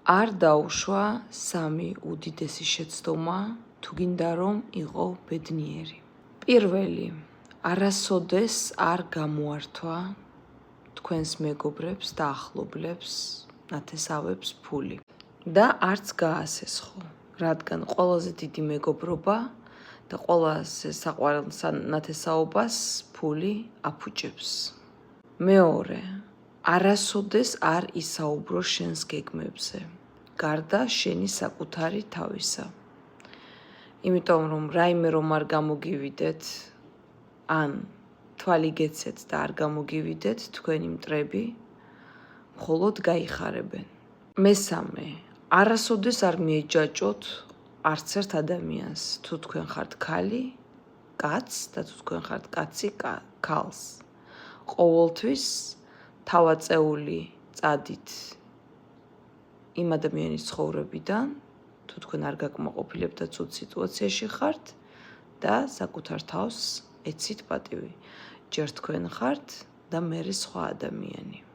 არ დაუშვა სამი უდიდესი შეცდომა, თუ გინდა რომ იყო ბედნიერი. პირველი, არასოდეს არ გამოართვა თქვენს მეგობრებს და ახლობლებს, ნათესავებს ფული. და არც გაასესხო, რადგან ყველაზე დიდი მეგობრობა და ყველაზე საყვარელ ნათესაობას ფული აფუჭებს. მეორე, არასოდეს არ ისაუბრო შენს გეგმებზე, გარდა შენი საკუთარი თავისა. იმიტომ რომ რაიმე რომ არ გამოგივიდეთ, ან თვალი გეცეთ და არ გამოგივიდეთ, თქვენი მტრები მხოლოდ გაიხარებენ. მესამე, არასოდეს არ მიეჯაჭოთ არც ერთ ადამიანს, თუ თქვენ ხართ ქალი, კაცს და თუ თქვენ ხართ კაცი, ქალს. ყოველთვის თავაწეული წადით იმ ადამიანის ცხოვრებიდან, თუ თქვენ არ გაკმაყოფილებთ და ცუდ სიტუაციაში ხართ და საკუთარ თავს ეცით პატივი. ჯერ თქვენ ხართ და მერე სხვა ადამიანი.